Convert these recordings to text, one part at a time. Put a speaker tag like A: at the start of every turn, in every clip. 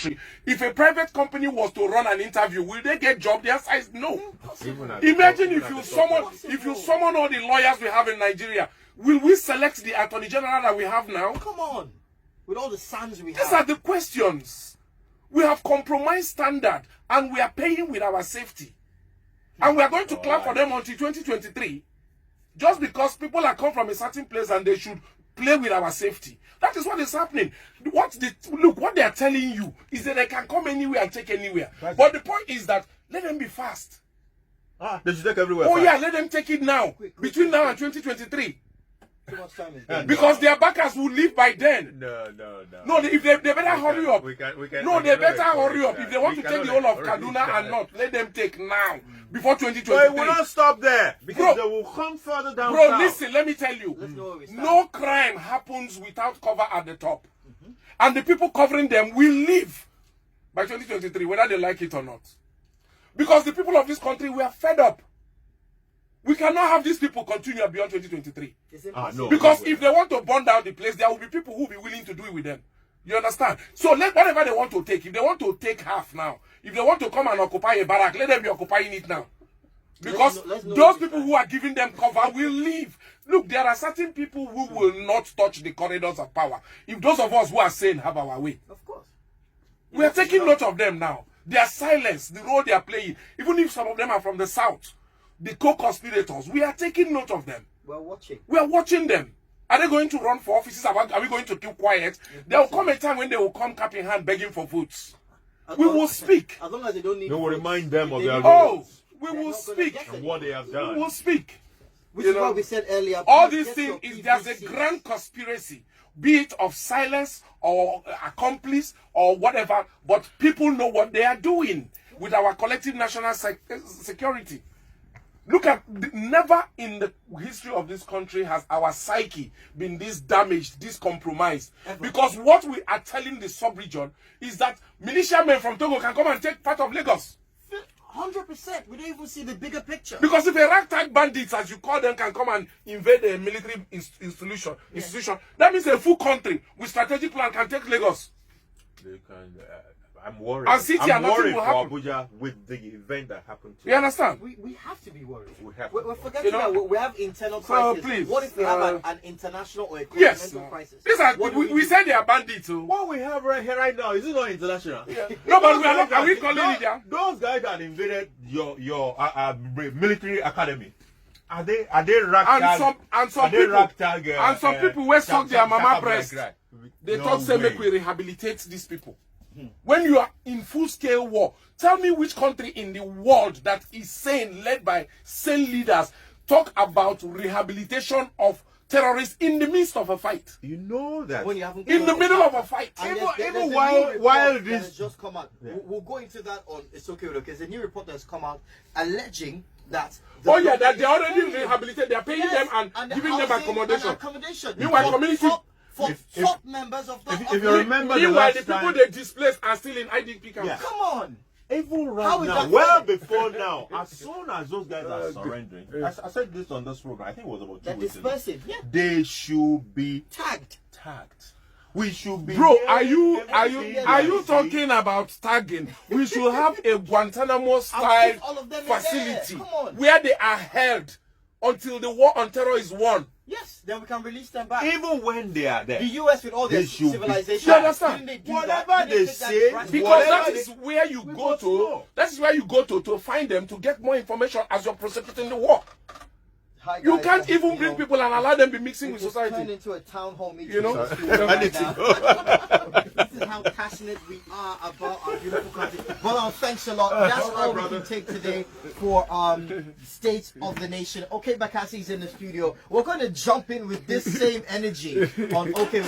A: country, if a private company was to run an interview, will they get job? The answer is no. Imagine if you summon all the lawyers we have in Nigeria, will we select the Attorney General that we have now?
B: Come on. With all the sons we have.
A: These are the questions. We have compromised standard and we are paying with our safety. And we are going to clap for them until 2023. Just because people are come from a certain place and they should play with our safety. That is what is happening. Look, what they are telling you is that they can come anywhere and take anywhere. But the point is that let them be fast.
C: They should take everywhere.
A: Oh yeah, let them take it now. Between now and 2023.
B: Too much time is gone.
A: Because their backers will leave by then. No, if they better hurry up. They better hurry up. If they want to take the whole of Kaduna and not, let them take now. Before 2023.
C: But it will not stop there. Because they will come further down.
A: Bro, listen, let me tell you. No crime happens without cover at the top. And the people covering them will leave by 2023, whether they like it or not. Because the people of this country, we are fed up. We cannot have these people continue beyond 2023.
C: No,
A: because if they want to burn down the place, there will be people who will be willing to do it with them. You understand? So let whatever they want to take. If they want to take half now, if they want to come and occupy a barrack, let them be occupying it now. Because those people who are giving them cover will leave. Look, there are certain people who will not touch the corridors of power. If those of us who are sane have our way.
B: Of course.
A: We are taking note of them now. Their silence, the role they are playing. Even if some of them are from the south. The co-conspirators, we are taking note of them.
B: We're watching.
A: We are watching them. Are they going to run for offices? Are we going to keep quiet? There will come a time when they will come cap in hand begging for votes. We will speak.
B: As long as they don't need.
C: They will remind them of their
A: roles. We will speak.
C: And what they have done.
A: We will speak.
B: Which is what we said earlier.
A: All these things is there's a grand conspiracy, be it of silence or accomplice or whatever, but people know what they are doing with our collective national security. Look at, never in the history of this country has our psyche been this damaged, this compromised. Because what we are telling the sub-region is that militiamen from Togo can come and take part of Lagos.
B: 100%. We don't even see the bigger picture.
A: Because if a ragtag bandits, as you call them, can come and invade a military institution, that means a full country with strategic plan can take Lagos.
C: They can... I'm worried.
A: And city
C: I'm
A: and nothing
C: worried
A: will
C: for
A: happen.
C: Abuja with the event that happened to
A: You understand?
B: We have to be worried.
C: We're
B: forgetting that we have internal crisis.
A: Please,
B: what if we have an international or a continental crisis?
A: These are, we said they are bandits.
C: What we have right here right now, is it not international?
A: Yeah. No, but we are not. Are we calling it there?
C: Those guys that invaded your military academy, are they ragtag?
A: And some people who suck their mama breast. They thought say make we rehabilitate these people. When you are in full-scale war, tell me which country in the world that is sane, led by sane leaders, talk about rehabilitation of terrorists in the midst of a fight.
C: You know that.
B: When you haven't
A: in the middle of a fight.
B: Even
C: while this
B: has just come out. Yeah. We'll go into that on It's Okay With Okay. There's a new report that's come out alleging that
A: that they already rehabilitated. They are paying them and giving them accommodation. Meanwhile, community...
B: For top members of the...
C: If you remember
A: the people they displaced are still in IDP camps.
B: Yeah. Come on.
C: Even right now, well before now, as soon as those guys are surrendering, I said this on this program, I think it was about 2 weeks ago.
B: Yeah.
C: They should be
B: tagged.
C: We should be...
A: Bro, are you talking about tagging? We should have a Guantanamo-style facility where they are held until the war on terror is won.
B: Yes, then we can release them back.
C: Even when they are there.
B: The US with all their civilization.
A: You understand?
C: Whatever they say,
A: because that is where you go to. That is where you go to find them to get more information as you're prosecuting the war.
B: Hi, guys,
A: you can't even bring people and allow them to be mixing with society.
B: Turn into a town hall meeting.
A: You know?
B: This is how passionate we are about our beautiful country. Well, thanks a lot. That's all we can take today for State of the Nation. Okay, Bakassi in the studio. We're going to jump in with this same energy on Okay.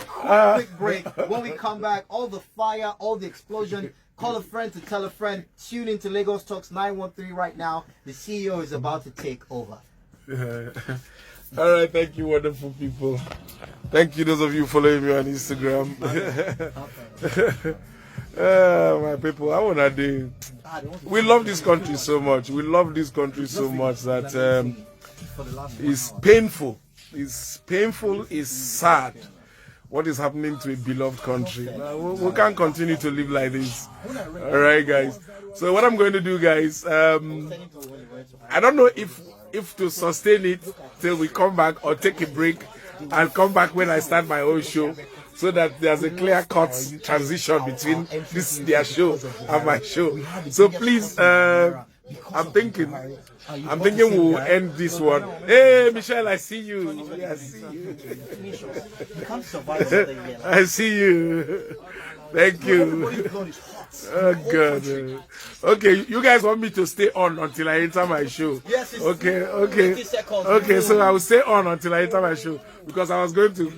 B: Quick break. When we come back, all the fire, all the explosion. Call a friend to tell a friend. Tune into Lagos Talks 913 right now. The CEO is about to take over.
A: All right, thank you, wonderful people. Thank you, those of you following me on Instagram. My people, I wanna do. We love this country so much. We love this country so much that it's painful. It's painful. It's sad what is happening to a beloved country. We can't continue to live like this. All right, guys. So what I'm going to do, guys, I don't know if to sustain it till we come back or take a break and come back when I start my own show, so that there's a clear-cut transition between this their show and my show. So please, I'm thinking we'll end this one. Hey, Michelle, I see you. I see you. I see you. Thank you. Oh God. Okay, you guys want me to stay on until I enter my show?
B: Yes.
A: Okay. Okay, so I will stay on until I enter my show because I was going to.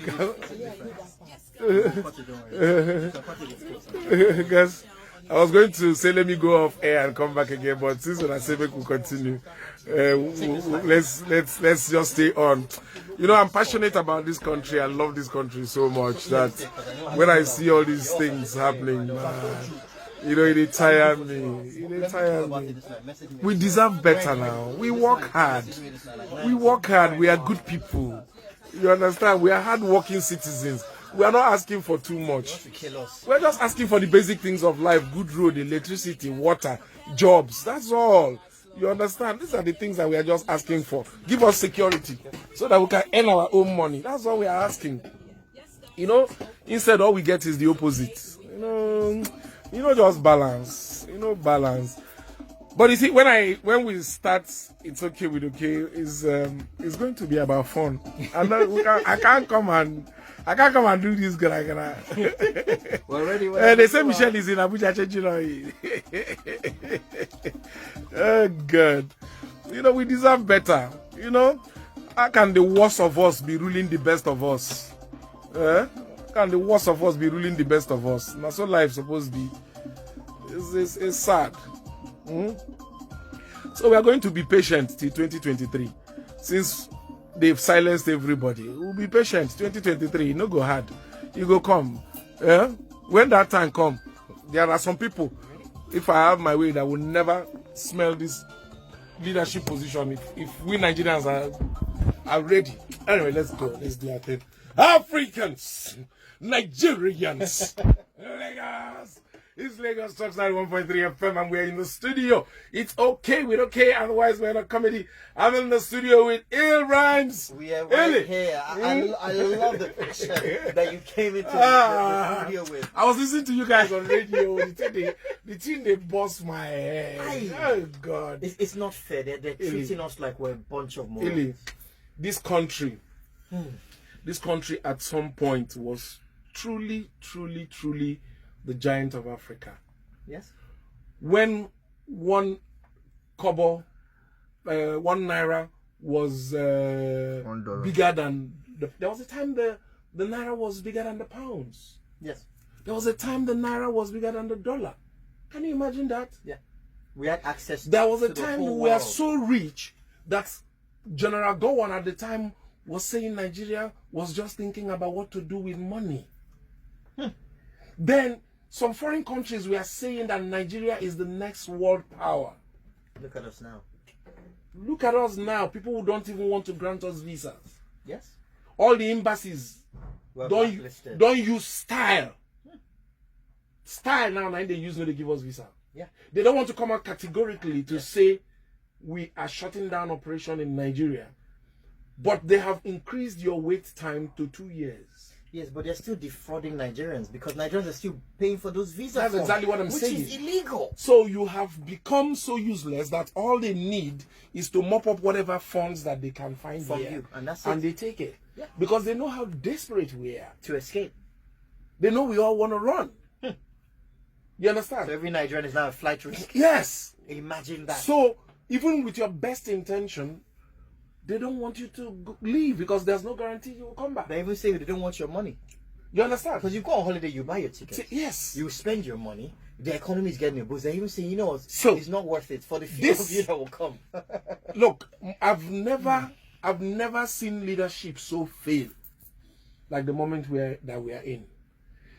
A: Guys, I was going to say let me go off air and come back again, but since when I say we'll continue, let's just stay on. You know, I'm passionate about this country. I love this country so much that when I see all these things happening, you know, it tires me. We deserve better now. We work hard. We are good people. You understand? We are hard-working citizens. We are not asking for too much. We're just asking for the basic things of life: good road, electricity, water, jobs. That's all. You understand? These are the things that we are just asking for. Give us security so that we can earn our own money. That's all we are asking. You know, instead all we get is the opposite. You know, just balance. Balance. But you see, when we start, it's okay with okay. It's going to be about fun. And I can't come and do this. They say Michelle is in Abuja changing oil. Oh God. You know, we deserve better. You know, how can the worst of us be ruling the best of us? How can the worst of us be ruling the best of us? That's what life supposed to be. It's sad. So we are going to be patient till 2023. Since they've silenced everybody, we'll be patient. 2023, no go hard. You go come. When that time come, there are some people, if I have my way, that will never smell this leadership position if we Nigerians are ready. Anyway, let's go. Let's do our thing. Africans, Nigerians, Lagos. It's Lagos Talks 91.3 FM and we're in the studio. It's okay with okay, otherwise we're not comedy. I'm in the studio with Il Rhymes.
B: We are right here. I love the picture that you came into the studio with.
A: I was listening to you guys on radio. The thing they bust my head. Oh God.
B: It's not fair. They're treating us like we're a bunch of morons.
A: This country at some point was truly the giant of Africa.
B: Yes.
A: When one kobo, 1 naira was bigger than there was a time the naira was bigger than the pounds.
B: Yes.
A: There was a time the naira was bigger than the dollar. Can you imagine that?
B: Yeah. We had access.
A: There was a time we were so rich that General Gowon at the time was saying Nigeria was just thinking about what to do with money. Then some foreign countries were saying that Nigeria is the next world power.
B: Look at us now.
A: Look at us now. People who don't even want to grant us visas.
B: Yes.
A: All the embassies don't use style. Style now they use no, they give us visa.
B: Yeah.
A: They don't want to come out categorically to say we are shutting down operation in Nigeria. But they have increased your wait time to 2 years.
B: Yes, but they're still defrauding Nigerians because Nigerians are still paying for those visas.
A: That's exactly what I'm saying.
B: Which is illegal.
A: So you have become so useless that all they need is to mop up whatever funds that they can find
B: from
A: here.
B: You. And that's
A: and
B: it.
A: They take it.
B: Yeah.
A: Because they know how desperate we are.
B: To escape.
A: They know we all want to run. You understand?
B: So every Nigerian is now a flight risk.
A: Yes.
B: Imagine that.
A: So even with your best intention, they don't want you to leave because there's no guarantee you will come back.
B: They even say they don't want your money.
A: You understand?
B: Because you go on holiday, you buy your ticket.
A: Yes.
B: You spend your money. The economy is getting a boost. They even say, you know what?
A: So
B: it's not worth it for the few of you that will come.
A: Look, I've never seen leadership so fail like the moment that we are in.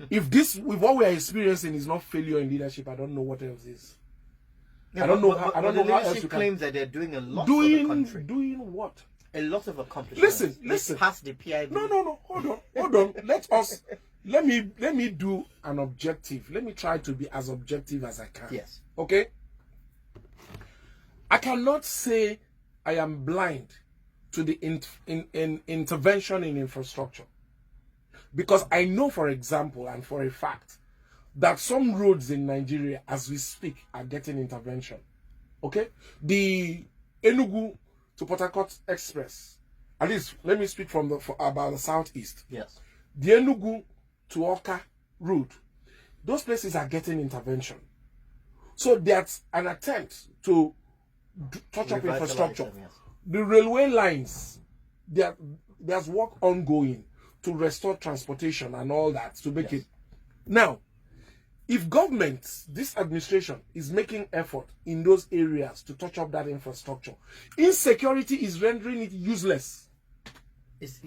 A: If what we are experiencing is not failure in leadership, I don't know what else is.
B: Yeah,
A: I don't know how else you
B: claims that they're doing a lot for the country.
A: Doing what?
B: a lot of accomplishments.
A: Listen.
B: Past the PIB.
A: No. Hold on. Let me do an objective. Let me try to be as objective as I can.
B: Yes.
A: Okay? I cannot say I am blind to the intervention in infrastructure. Because I know, for example, and for a fact, that some roads in Nigeria, as we speak, are getting intervention. Okay? The Enugu to Port Harcourt Express, at least let me speak from about the southeast.
B: Yes.
A: The Enugu to Oka road, those places are getting intervention. So that's an attempt to touch up infrastructure.
B: Them, yes.
A: The railway lines, there's work ongoing to restore transportation and all that to make it. Now, if government, this administration, is making effort in those areas to touch up that infrastructure, insecurity is rendering it useless.
B: Is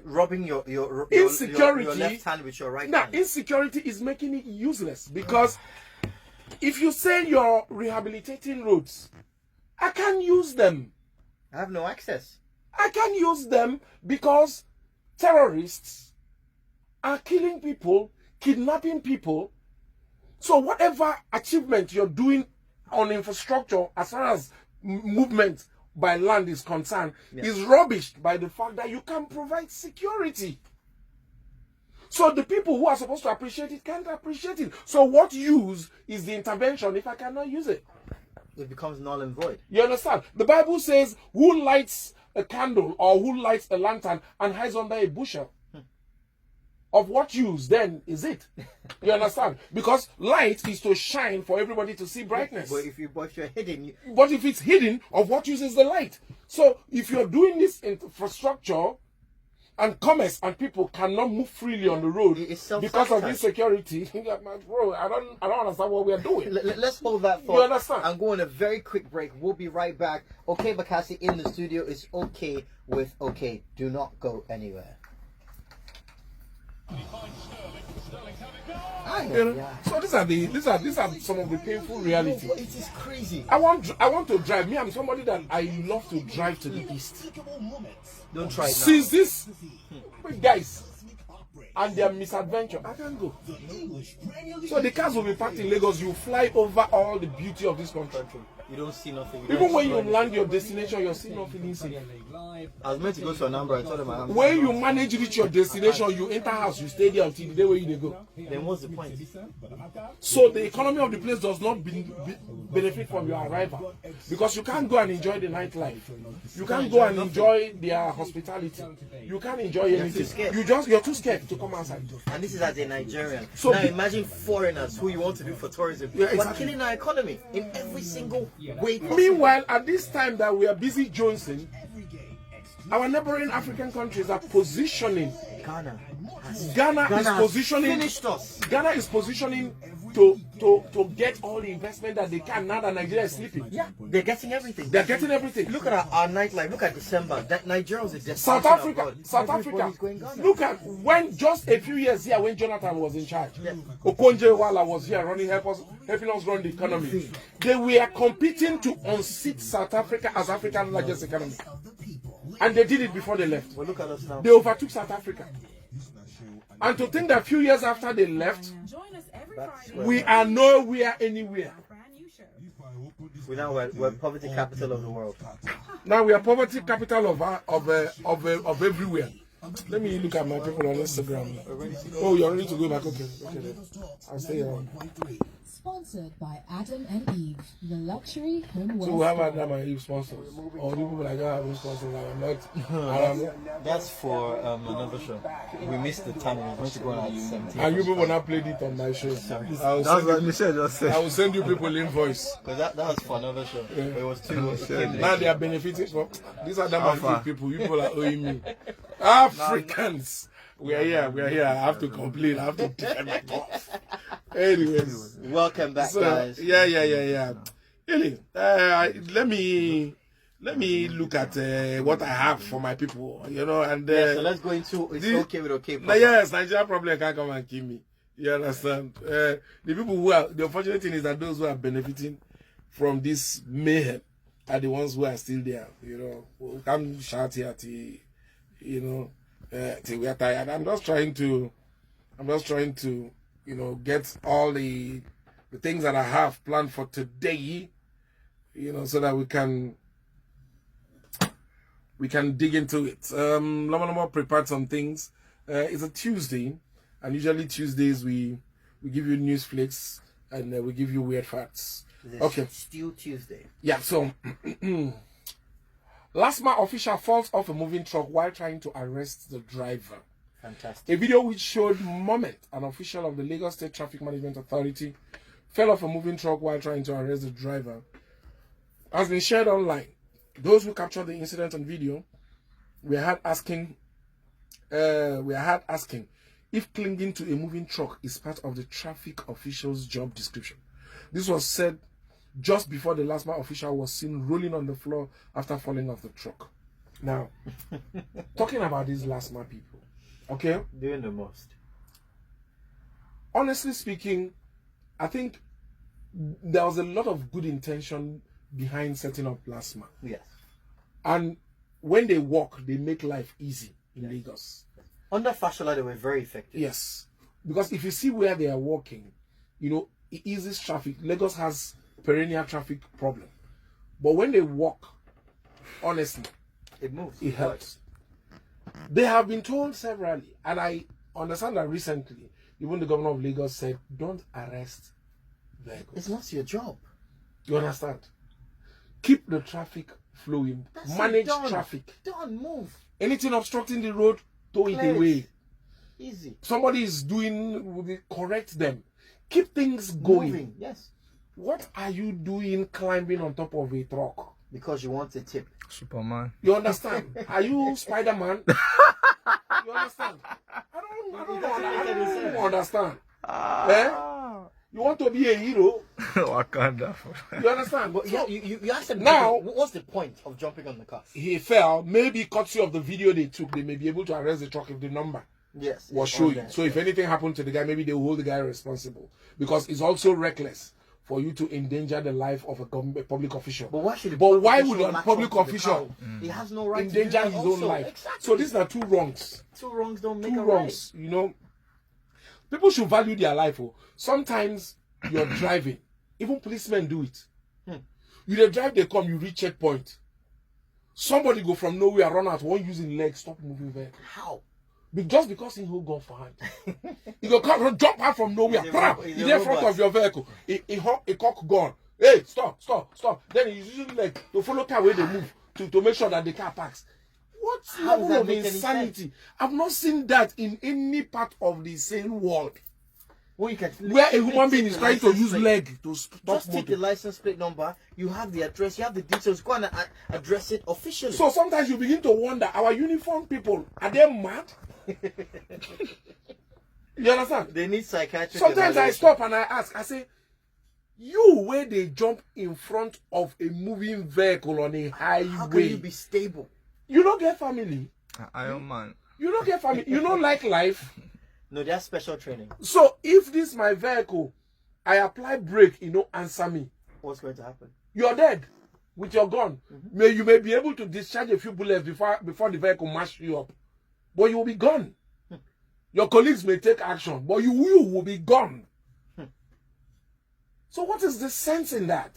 B: rubbing your
A: Insecurity,
B: left hand with your right
A: now,
B: hand.
A: insecurity is making it useless because if you say you're rehabilitating roads, I can't use them.
B: I have no access.
A: I can't use them because terrorists are killing people, kidnapping people. So whatever achievement you're doing on infrastructure as far as movement by land is concerned is rubbished by the fact that you can't provide security. So the people who are supposed to appreciate it can't appreciate it. So what use is the intervention if I cannot use it?
B: It becomes null and void.
A: You understand? The Bible says, who lights a candle or who lights a lantern and hides under a bushel? Of what use then is it? You understand? Because light is to shine for everybody to see brightness.
B: But if you're hidden,
A: But if it's hidden, of what use is the light? So if you're doing this infrastructure and commerce and people cannot move freely on the road because of insecurity, bro, I don't understand what we are doing.
B: Let's hold that thought.
A: You understand?
B: I'm going a very quick break. We'll be right back. Okay, Bakassi in the studio is okay with okay. Do not go anywhere.
A: So these are some of the painful realities.
B: It is crazy.
A: I want to drive. Me, I'm somebody that I love to drive to the east.
B: Don't try it now.
A: Since this guys and their misadventure, I can't go. So the cars will be parked in Lagos. You fly over all the beauty of this country.
B: You don't see nothing.
A: Even when you land your destination, you're still not feeling safe.
B: I was meant to go to a number. I told them I have.
A: When you manage to reach your destination, you enter house, you stay there until the day where you go.
B: Then what's the point?
A: So the economy of the place does not benefit from your arrival because you can't go and enjoy the nightlife. You can't go and enjoy their hospitality. You can't enjoy anything. You're too scared to come outside.
B: And this is as a Nigerian.
A: So
B: now imagine foreigners who you want to do for tourism.
A: Yeah,
B: We're
A: exactly.
B: killing our economy in every single way possible.
A: Meanwhile, at this time that we are busy jonesing, our neighboring African countries are positioning.
B: Ghana
A: Is positioning.
B: finished us.
A: Ghana is positioning to get all the investment that they can now that Nigeria is sleeping.
B: Yeah, they're getting everything.
A: They're getting everything.
B: Look at our nightlife. Look at December. That Nigeria was a
A: South
B: destination
A: Africa.
B: abroad.
A: South Africa.
B: Everybody's going Ghana.
A: Look at when just a few years here when Jonathan was in charge. Okonjo-Iweala was here helping us run the economy. They were competing to unseat South Africa as Africa's largest economy. And they did it before they left.
B: Well, look at us now.
A: They overtook South Africa. And to think that a few years after they left, we are nowhere anywhere.
B: We're poverty capital of the world.
A: Now we are poverty capital of everywhere. Let me look at my people on Instagram. Oh, you're ready to go back? Okay. Then. I'll stay on.
D: Sponsored by Adam and Eve, the luxury homeware.
A: So we have Adam and Eve sponsors. Or people like that have sponsors. I'm not.
B: That's for another show. We missed the time. We were going to go on at 17.
A: And you people not played it on my show.
E: That's what Michelle just said.
A: I will send you people invoice.
B: Because that was for another show.
A: Yeah.
B: But it was too.
A: Now they are benefiting from. These are Adam and Eve people. You people are owing me. Africans. We are here. I have to complain. I have to defend my cause. Anyways.
B: Welcome back, guys.
A: Yeah. Really, let me look at what I have for my people, and
B: So let's go into okay with okay.
A: Yes, Nigeria problem can't come and kill me. You understand? The people the unfortunate thing is that those who are benefiting from this mayhem are the ones who are still there. You know, we can't shout here till, you know, till we are tired. I'm just trying to, you know, get all the things that I have planned for today, you know, so that we can dig into it. Lama prepared some things. It's a Tuesday, and usually Tuesdays we give you news flicks and we give you weird facts. Okay.
B: Still Tuesday.
A: Yeah, so LASMA official falls off a moving truck while trying to arrest the driver.
B: Fantastic.
A: A video which showed moment an official of the Lagos State Traffic Management Authority fell off a moving truck while trying to arrest the driver has been shared online. Those who captured the incident on video were heard asking if clinging to a moving truck is part of the traffic official's job description. This was said just before the LASMA official was seen rolling on the floor after falling off the truck. Now, talking about these LASMA people, okay?
B: Doing the most.
A: Honestly speaking, I think there was a lot of good intention behind setting up LASMA.
B: Yes.
A: And when they work, they make life easy in Lagos.
B: Under Fashola, they were very effective.
A: Yes. Because if you see where they are working, you know, it eases traffic. Lagos has perennial traffic problem. But when they walk, honestly,
B: it moves.
A: It helps. They have been told severally, and I understand that recently, even the governor of Lagos said, don't arrest vehicles.
B: It's not your job.
A: You understand? Keep the traffic flowing. Manage traffic.
B: Don't move.
A: Anything obstructing the road, tow it
B: Clear it.
A: away.
B: Easy.
A: Somebody is doing, correct them. Keep things going.
B: Moving. Yes.
A: What are you doing climbing on top of a truck?
B: Because you want a tip.
E: Superman.
A: You understand? Are you Spider-Man? You understand? I don't understand. You want to be a hero?
E: Wakanda.
A: You understand?
B: But yeah, you asked them
A: Now,
B: what's the point of jumping on the car?
A: He fell. Maybe courtesy of the video they took, they may be able to arrest the truck if the number
B: Yes.
A: was showing. So if anything happened to the guy, maybe they will hold the guy responsible. Because it's also reckless for you to endanger the life of a public official.
B: But why should the
A: But why
B: public
A: would a
B: official
A: public
B: latch onto the
A: official
B: car? He has no right
A: endanger
B: to do
A: his
B: that
A: own
B: also.
A: life?
B: Exactly.
A: So these are two wrongs.
B: Two wrongs don't make
A: Two
B: a
A: wrongs. You know, people should value their life. Oh. Sometimes you're driving. Even policemen do it. You dey drive, they come, you reach checkpoint. Somebody go from nowhere, run out, won't using legs, stop moving vehicle.
B: How?
A: Just because he hold gun for hand. He go come, jump out from nowhere. He's in front of your vehicle. He cock gun. Hey, stop. Then he's using leg to follow car where they move to make sure that the car parks. What level of insanity? I've not seen that in any part of the sane world.
B: Well, you can
A: Where a human being is trying to use leg to stop
B: just take the
A: motor.
B: license plate number. You have the address. You have the details. Go and address it officially.
A: So sometimes you begin to wonder, our uniform people, are they mad? You understand?
B: they need psychiatric.
A: Sometimes I
B: evaluation.
A: stop and I ask, I say, you where they jump in front of a moving vehicle on a highway.
B: How can you be stable?
A: You don't get family.
E: Iron Man.
A: You don't get family. You don't like life.
B: No, they have special training.
A: So if this my vehicle, I apply brake, you don't answer me.
B: What's going to happen?
A: You're dead with your gun. You may be able to discharge a few bullets before the vehicle mash you up. But you will be gone. Your colleagues may take action, but you will be gone. So what is the sense in that?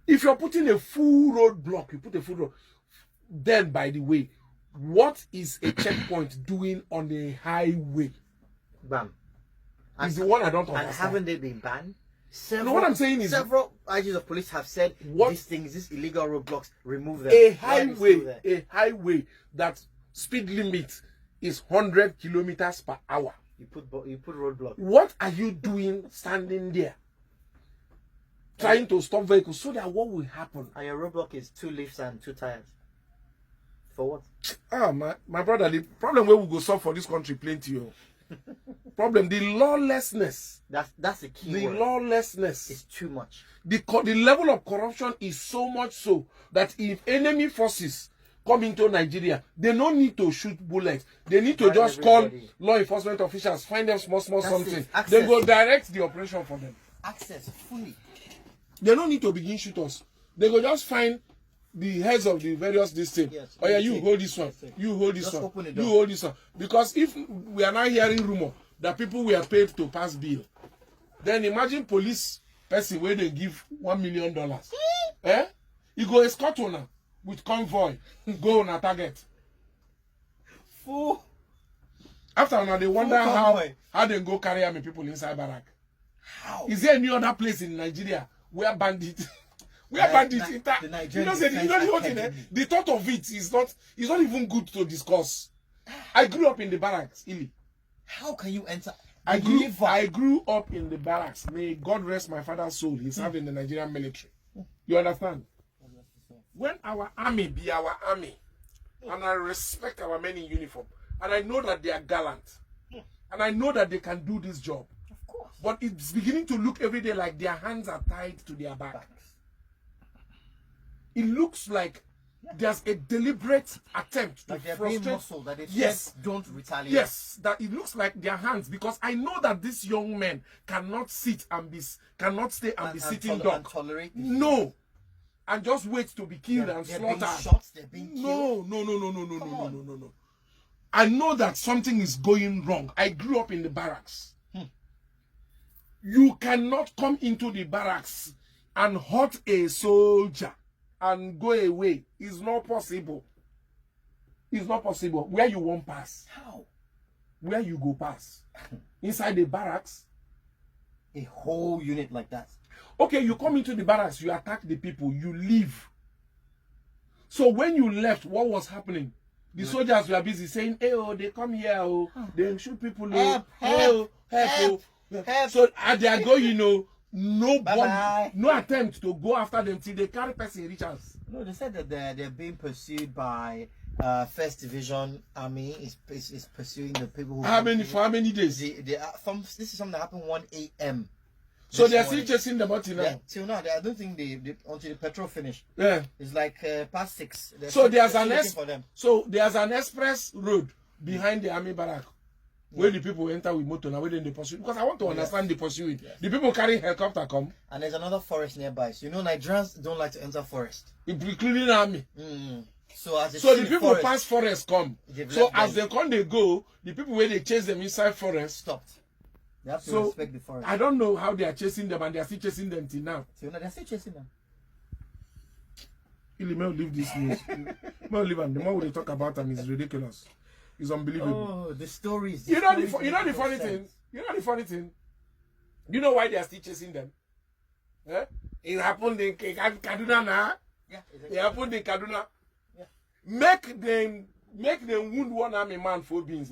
A: If you're putting a full roadblock, you put a full road. Then, by the way, what is a checkpoint doing on a highway?
B: Bam.
A: Is the one I don't understand.
B: And haven't they been banned? Several,
A: what I'm saying is-
B: several IGs of police have said
A: What-
B: these things, these illegal roadblocks, remove them.
A: A
B: Why are they still there?
A: highway that speed limit is 100 kilometers per hour.
B: You put roadblock.
A: What are you doing standing there? Trying to stop vehicles so that what will happen?
B: And your roadblock is 2 lifts and 2 tires. For what?
A: Ah, my brother, the problem where we go solve for this country plenty. Problem, the lawlessness.
B: That's the key
A: The
B: word.
A: lawlessness.
B: It's too much.
A: The level of corruption is so much so that if enemy forces come into Nigeria, they don't need to shoot bullets. They need to
B: Find
A: just
B: everybody.
A: call law enforcement officials, find them small
B: That's
A: something.
B: it. Access.
A: They go direct the operation for them.
B: Access fully.
A: They don't need to begin shoot us. They go just find the heads of the various districts.
B: Yes.
A: Oh yeah, you hold this one.
B: Yes,
A: You hold this
B: Just
A: one.
B: open the
A: You
B: door.
A: hold this one. Because if we are now hearing rumor that people were paid to pass bill, then imagine police person where they give $1 million. Eh? You go escort one with convoy, go on a target.
B: Full.
A: After now, they wonder
B: Full convoy.
A: how they go carry army people inside barrack.
B: How?
A: Is there any other place in Nigeria where bandits,
B: The Nigerian
A: you know, say, you know the whole thing, eh?
B: Academy.
A: The thought of it is not even good to discuss. I grew up in the barracks, Ili.
B: How can you enter?
A: I
B: Deliver.
A: grew up in the barracks. May God rest my father's soul. He served in the Nigerian military. You understand? When our army be our army, and I respect our men in uniform, and I know that they are gallant, and I know that they can do this job,
B: Of course.
A: but it's beginning to look every day like their hands are tied to their back. It looks like there's a deliberate attempt to
B: Like they're being
A: frustrate.
B: muscled, that they
A: Yes.
B: don't retaliate.
A: Yes, that it looks like their hands, because I know that these young men cannot sit and cannot stay and be sitting
B: and
A: duck.
B: tolerate this.
A: No, and just wait to be killed and
B: They're being
A: slaughtered.
B: shot, they're being killed.
A: No. I know that something is going wrong. I grew up in the barracks. You cannot come into the barracks and hurt a soldier and go away. It's not possible. It's not possible. Where you won't pass?
B: How?
A: Where you go pass? Inside the barracks?
B: A whole unit like that.
A: Okay, you come into the barracks, you attack the people, you leave. So when you left, what was happening? The soldiers were busy saying, hey, oh, they come here, oh, they shoot people, oh,
B: Help,
A: help.
B: help.
A: So as they are going, no
B: Bye-bye.
A: no attempt to go after them till they carry person reach us.
B: No, they said that they're being pursued by First Division Army is pursuing the people who.
A: For how many days?
B: This is something that happened 1 a.m.
A: So
B: this
A: they are still
B: morning.
A: chasing them until
B: Yeah,
A: now.
B: till now, I don't think they until the petrol finished.
A: Yeah.
B: It's like past 6. They're
A: So
B: still-
A: there's
B: they're
A: an
B: still looking for them.
A: there's an express road behind the army barrack where the people enter with motor now where then they pursue, because I want to understand the pursuing. The people carry helicopter come,
B: And there's another forest nearby. So Nigerians don't like to enter forest.
A: including army.
B: So as they
A: So
B: see
A: the people
B: forest,
A: pass forest come.
B: They've
A: So
B: left
A: as
B: them.
A: they come, they go. The people where they chase them inside forest.
B: stopped. They have to
A: So
B: respect the forest.
A: I don't know how they are chasing them, and they are still chasing them till now.
B: So they're still chasing them.
A: Ili, may leave this news. May leave them. The more we talk about them is ridiculous. It's unbelievable.
B: Oh, the stories.
A: You know the funny thing. You know the funny thing. You know why they are still chasing them? Eh? It happened in Kaduna now.
B: Yeah,
A: It happened in Kaduna.
B: Yeah.
A: Make them wound one army man for beans.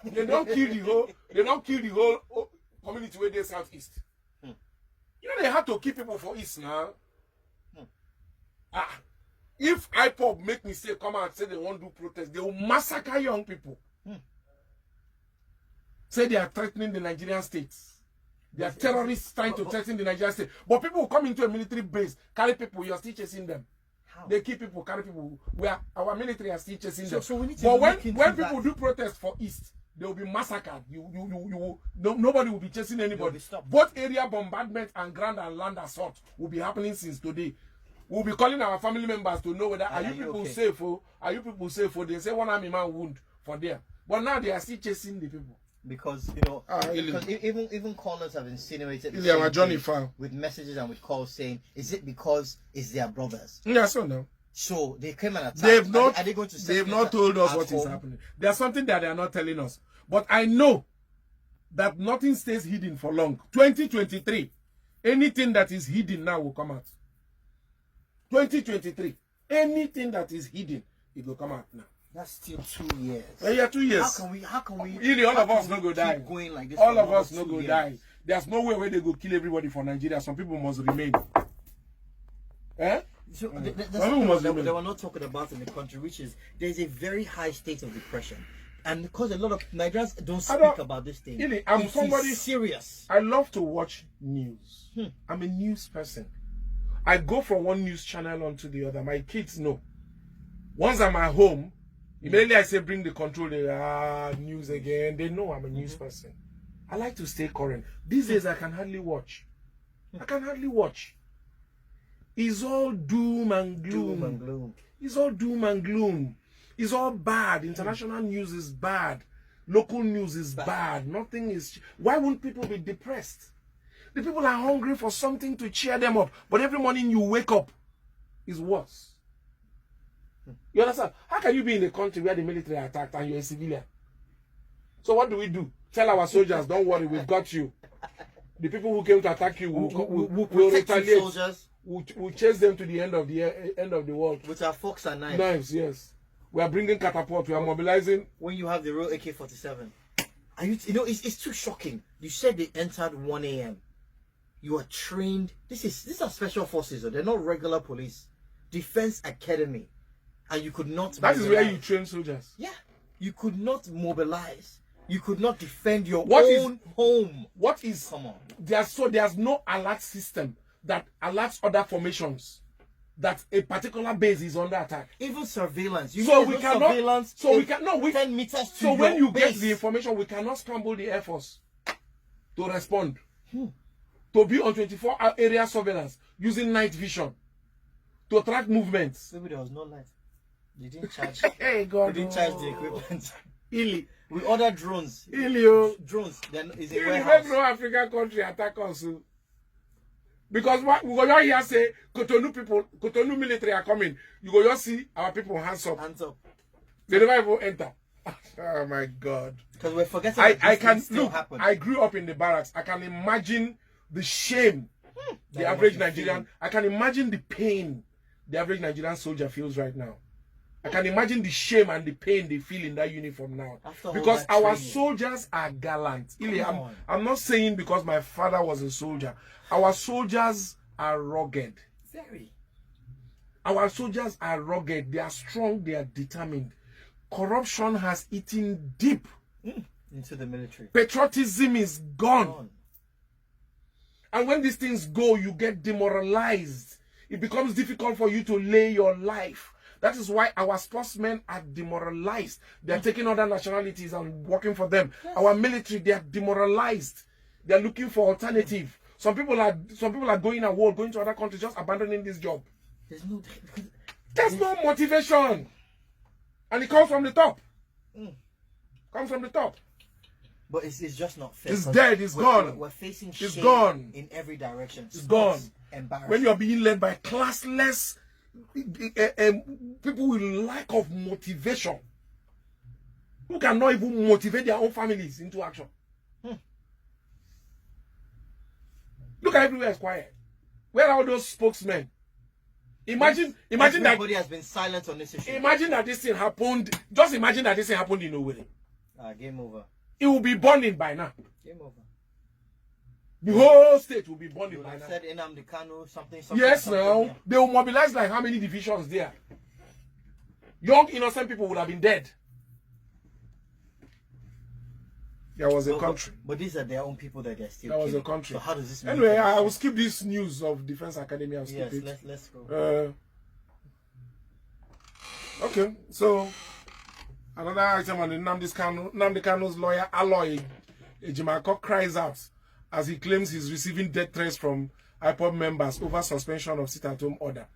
A: They don't kill the whole community where they southeast. You know they have to keep people for east now. If IPOB make mistake, come out and say they won't do protest, they will massacre young people. Say they are threatening the Nigerian state. They are terrorists trying to threaten the Nigerian state. But people who come into a military base, carry people, you're still chasing them.
B: How?
A: They keep people, carry people. Where our military are still chasing them.
B: So we need to
A: but
B: look into
A: when
B: that.
A: people do protest for East, they will be massacred. Nobody will be chasing anybody.
B: be stopped.
A: Both area bombardment and ground and land assault will be happening since today. We'll be calling our family members to know whether are you people
B: okay?
A: safe? Are you people safe? They say one army man wound for there, but now they are still chasing the people.
B: Because
A: Ili.
B: because even callers have insinuated the
A: Ili, our
B: same
A: Johnny
B: thing
A: Fowl.
B: with messages and with calls saying, is it because it's their brothers?
A: Yeah, so no.
B: So they came and attacked.
A: They've not.
B: Are they going to
A: They've not told us
B: at
A: what is
B: home?
A: happening. There's something that they are not telling us. But I know that nothing stays hidden for long. 2023, anything that is hidden now will come out. 2023, anything that is hidden, it will come out now.
B: That's still 2 years.
A: Yeah, 2 years.
B: How can we?
A: Really, all
B: how
A: of us
B: can
A: no
B: we
A: go
B: keep
A: die.
B: Going like this
A: All
B: for
A: of us
B: another
A: no
B: 2
A: go
B: years?
A: die. There's no way where they go kill everybody for Nigeria. Some people must remain. Eh?
B: So there's
A: Some people
B: something
A: must
B: that
A: remain.
B: they were not talking about in the country, which is there's a very high state of depression, and because a lot of Nigerians don't speak about this thing.
A: Really, I'm
B: it is
A: somebody
B: serious.
A: I love to watch news. I'm a news person. I go from one news channel onto the other. My kids know. Once I'm at home, immediately I say bring the control. They news again. They know I'm a news person. I like to stay current. These days I can hardly watch. I can hardly watch. is all doom and gloom.
B: Doom and gloom.
A: It's all doom and gloom. It's all bad. International news is bad. Local news is bad. Nothing is. Why won't people be depressed? The people are hungry for something to cheer them up. But every morning you wake up, is worse. You understand? How can you be in a country where the military attacked and you're a civilian? So what do? Tell our soldiers, don't worry, we've got you. The people who came to attack you will retaliate.
B: Soldiers.
A: We'll chase them to the end of the world.
B: With our forks and knives.
A: Knives, yes. We are bringing catapult. We are mobilizing.
B: When you have the real AK-47, it's too shocking. You said they entered 1 a.m. You are trained. These are special forces. They're not regular police. Defense Academy, and you could not.
A: That is where you train soldiers.
B: Yeah, you could not mobilize. You could not defend your own home.
A: What is?
B: Come on.
A: There's no alert system that alerts other formations that a particular base is under attack.
B: Even surveillance.
A: So we cannot.
B: Surveillance.
A: So we can no.
B: 10 meters to
A: So when
B: your
A: you get
B: base.
A: the information, we cannot scramble the Air Force to respond. To be on 24-hour area surveillance using night vision to track movements.
B: Maybe there was no light. They didn't charge.
A: Hey God.
B: They didn't charge the equipment.
A: Ili.
B: We ordered drones.
A: Ilio.
B: Drones. Then is a
A: You
B: warehouse.
A: make no African country attack us. Because what we go here say Cotonou military are coming. You go just see our people hands up.
B: Hands up.
A: They never even enter. Oh my God.
B: Because we're forgetting
A: I
B: that these
A: can
B: things still
A: look.
B: happen.
A: I grew up in the barracks. I can imagine the shame the
B: That
A: average
B: was
A: Nigerian.
B: feeling.
A: I can imagine the pain the average Nigerian soldier feels right now. I can imagine the shame and the pain they feel in that uniform now.
B: After all
A: Because
B: that
A: our
B: training.
A: soldiers are gallant. Ili,
B: Come on.
A: I'm not saying because my father was a soldier. Our soldiers are rugged.
B: Very.
A: Our soldiers are rugged. They are strong. They are determined. Corruption has eaten deep.
B: Into the military.
A: Patriotism is gone.
B: Gone.
A: And when these things go, you get demoralized. It becomes difficult for you to lay your life. That is why our sportsmen are demoralized. They are taking other nationalities and working for them. Our military, they are demoralized. They are looking for alternative. Some people are going abroad, going to other countries, just abandoning this job. There's no motivation. And it comes from the top. Comes from the top.
B: But it's just not fair.
A: It's dead. It's gone.
B: We're facing
A: It's
B: shame
A: gone.
B: in every direction.
A: It's gone.
B: Embarrassing.
A: When you are being led by classless people with lack of motivation, who cannot even motivate their own families into action. Look at everywhere is quiet. Where are all those spokesmen? Imagine that
B: everybody has been silent on this issue.
A: Imagine that this thing happened. Just imagine that this thing happened in Owerri.
B: Game over.
A: It will be burning by now.
B: Game over.
A: The whole state will be burning
B: You
A: by now.
B: said Nnamdi Kanu something.
A: Yes,
B: something,
A: now
B: yeah.
A: they will mobilize like how many divisions there? Young innocent people would have been dead. There was a country.
B: But these are their own people that they're still.
A: There was a
B: killing.
A: country.
B: So how does this?
A: Anyway, I will skip this news of Defense Academy. I'll skip
B: Yes,
A: it.
B: let's go.
A: Okay, so another item on the Nnamdi Kanu's lawyer Aloy Ejimako cries out as he claims he's receiving death threats from IPOB members over suspension of sit-at-home order.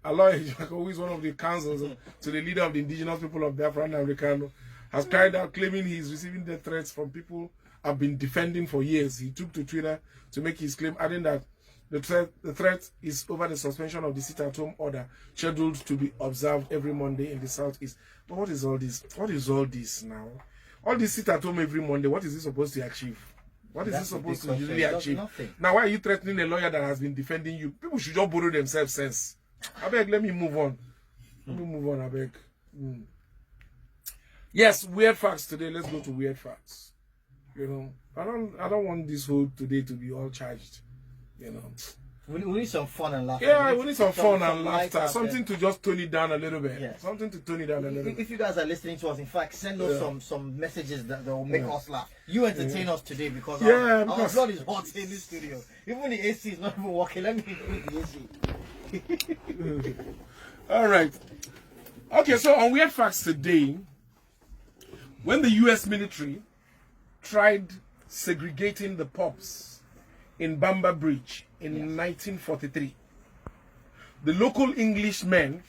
A: Aloy Ejimako, who is one of the counsels to the leader of the indigenous people of Biafra, Nnamdi Kanu, has cried out claiming he is receiving death threats from people I've been defending for years. He took to Twitter to make his claim, adding that the threat is over the suspension of the sit-at-home order scheduled to be observed every Monday in the Southeast. But what is all this? What is all this now? All this sit-at-home every Monday, what is it supposed to achieve? What is it supposed to really achieve? Now, why are you threatening a lawyer that has been defending you? People should just borrow themselves sense. I beg, let me move on. Let me move on, I beg. Yes, weird facts today. Let's go to weird facts. You know, I don't want this whole today to be all charged. You know,
B: we need some fun and laughter.
A: yeah, we need some fun and laughter.
B: light
A: Something to just tone it down a little bit.
B: Yes.
A: Something to tone it down a little bit.
B: If you guys are listening to us, in fact, send us some messages that will make us laugh. You entertain us today because our blood is hot in this studio. Even the AC is not even working. Let me increase the AC.
A: All right. Okay, so on weird facts today, when the U.S. military tried segregating the pubs in Bamba Bridge in 1943, the local Englishmen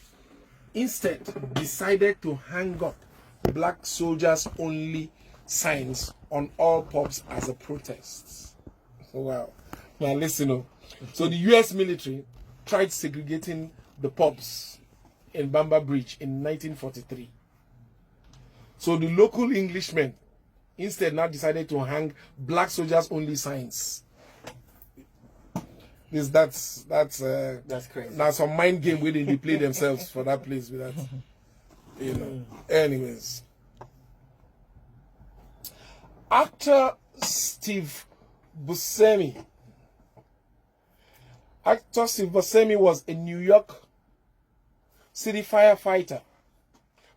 A: instead decided to hang up black soldiers only signs on all pubs as a protest. Wow. Now listen up. So the US military tried segregating the pubs in Bamber Bridge in 1943. So the local Englishmen instead now decided to hang black soldiers only signs. That's
B: crazy.
A: Now some mind game where they play themselves for that place with that. You know. Anyways. Actor Steve Buscemi. Actor Steve Buscemi was a New York City firefighter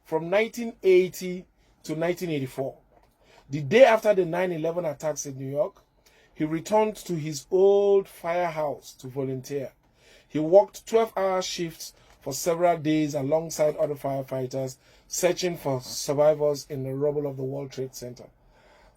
A: from 1980 to 1984. The day after the 9/11 attacks in New York, he returned to his old firehouse to volunteer. He worked 12-hour shifts for several days alongside other firefighters, searching for survivors in the rubble of the World Trade Center.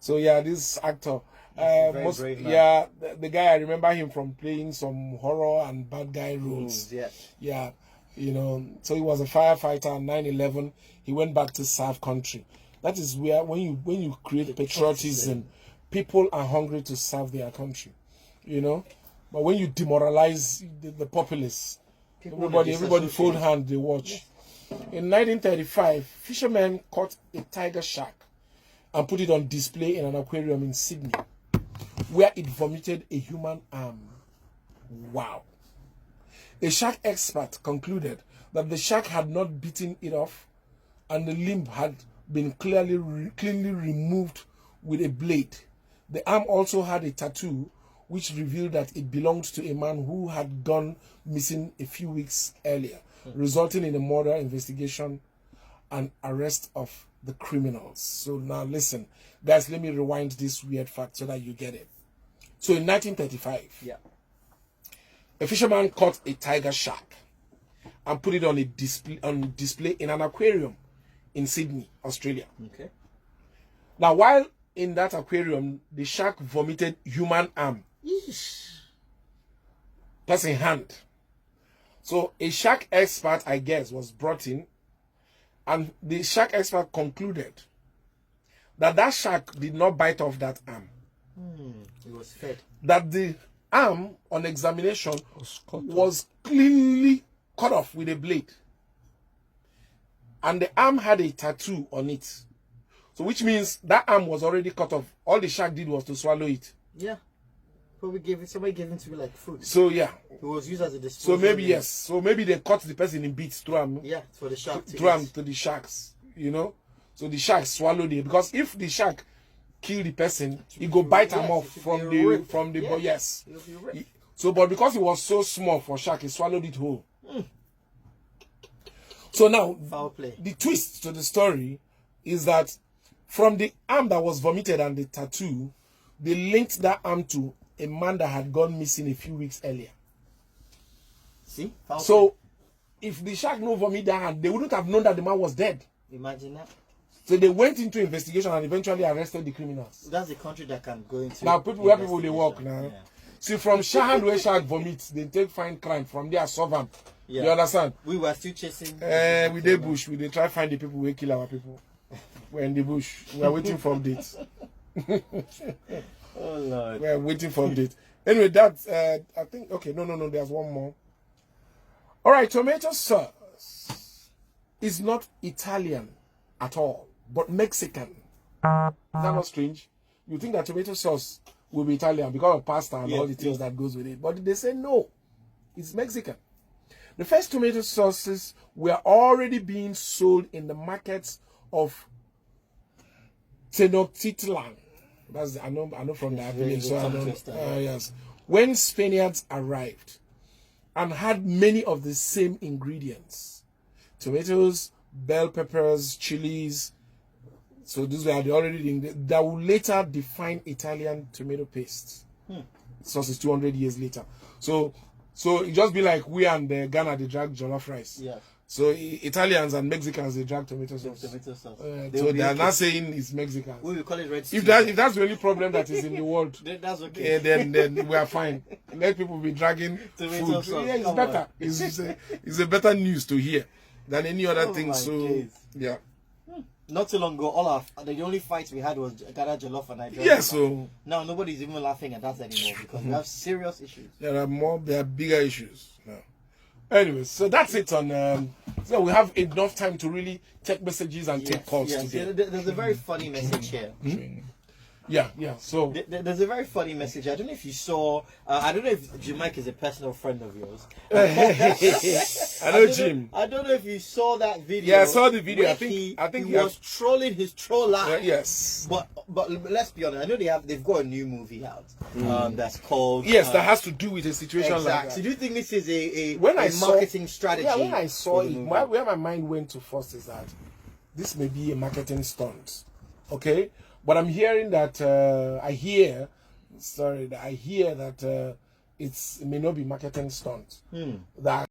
A: So yeah, this actor, the guy, I remember him from playing some horror and bad guy roles. Yeah, you know. So he was a firefighter on 9/11. He went back to serve country. That is where when you create patriotism, people are hungry to serve their country, you know. But when you demoralize the populace, everybody fold hand, they watch. In 1935, fishermen caught a tiger shark and put it on display in an aquarium in Sydney, where it vomited a human arm. Wow. A shark expert concluded that the shark had not bitten it off and the limb had been cleanly removed with a blade. The arm also had a tattoo which revealed that it belonged to a man who had gone missing a few weeks earlier, resulting in a murder investigation and arrest of the criminals. So now listen, guys, let me rewind this weird fact so that you get it. So in 1935, a fisherman caught a tiger shark and put it on display in an aquarium in Sydney, Australia.
B: Okay.
A: Now, while in that aquarium, the shark vomited human arm. Person hand. So a shark expert, I guess, was brought in, and the shark expert concluded that shark did not bite off that arm.
B: It was fed.
A: That the arm, on examination, was cleanly cut off with a blade. And the arm had a tattoo on it. So which means that arm was already cut off. All the shark did was to swallow it.
B: Yeah. Somebody gave it to me like food.
A: So yeah.
B: It was used as a disposal.
A: So maybe yes. So maybe they cut the person in bits through him.
B: Yeah, for the shark to
A: through him to the sharks. You know? So the shark swallowed it. Because if the shark kill the person, he go bite him off from the yes. So but because it was so small for shark, he swallowed it whole. So now
B: foul play. The
A: twist to the story is that from the arm that was vomited and the tattoo, they linked that arm to a man that had gone missing a few weeks earlier.
B: See?
A: So if the shark no vomit that hand, they wouldn't have known that the man was dead.
B: Imagine that.
A: So they went into investigation and eventually arrested the criminals.
B: That's the country that can go into
A: now where people they work now. Yeah. See, from Shahan where shark vomits, they take fine crime from there solve them. Yeah. You understand?
B: We were still chasing.
A: We did bush. We did try find the people who kill our people. We're in the bush. We are waiting for updates.
B: Oh Lord.
A: We are waiting for updates. Anyway, that's I think okay. No. There's one more. All right, tomato sauce is not Italian at all, but Mexican. Is that not strange? You think that tomato sauce will be Italian because of pasta and all the things that goes with it, but they say no, it's Mexican. The first tomato sauces were already being sold in the markets of Tenochtitlan. That's I know from the village, so I know. Yes, when Spaniards arrived and had many of the same ingredients: tomatoes, bell peppers, chilies. So these were the already that will later define Italian tomato paste. Sauce is 200 years later. So it just be like we and Ghana they drag jollof rice.
B: Yeah.
A: So Italians and Mexicans, they drag tomato sauce.
B: Tomato sauce.
A: So they are not saying it's Mexicans.
B: We will call it red stew.
A: If that's the only problem that is in the world,
B: That's okay.
A: then we are fine. Let people be dragging
B: Tomato
A: food.
B: sauce,
A: Yeah, it's
B: come
A: better.
B: on.
A: It's a better news to hear than any other thing.
B: my
A: So
B: days.
A: yeah.
B: Not too long ago, the only fights we had was Ghana Jollof and Nigeria.
A: Yeah, so
B: Now nobody's even laughing at that anymore because we have serious issues.
A: there are bigger issues now. Anyway, so that's it on. So we have enough time to really take messages and take calls
B: yes.
A: today.
B: There's a very funny message here.
A: Yeah. So
B: There's a very funny message. I don't know if you saw. I don't know if Jim Mike is a personal friend of yours.
A: I know Jim.
B: I don't know if you saw that video.
A: Yeah, I saw the video.
B: where
A: I think
B: he was trolling his troller.
A: yes.
B: But let's be honest. I know they've got a new movie out. That's called.
A: Yes, that has to do with a situation like
B: Exactly.
A: that.
B: So do you think this is a
A: When I saw-
B: marketing strategy?
A: Yeah, when I saw
B: for the
A: it,
B: movie?
A: where my mind went to first is that this may be a marketing stunt, okay? But I'm hearing that I hear that it may not be marketing stunt. That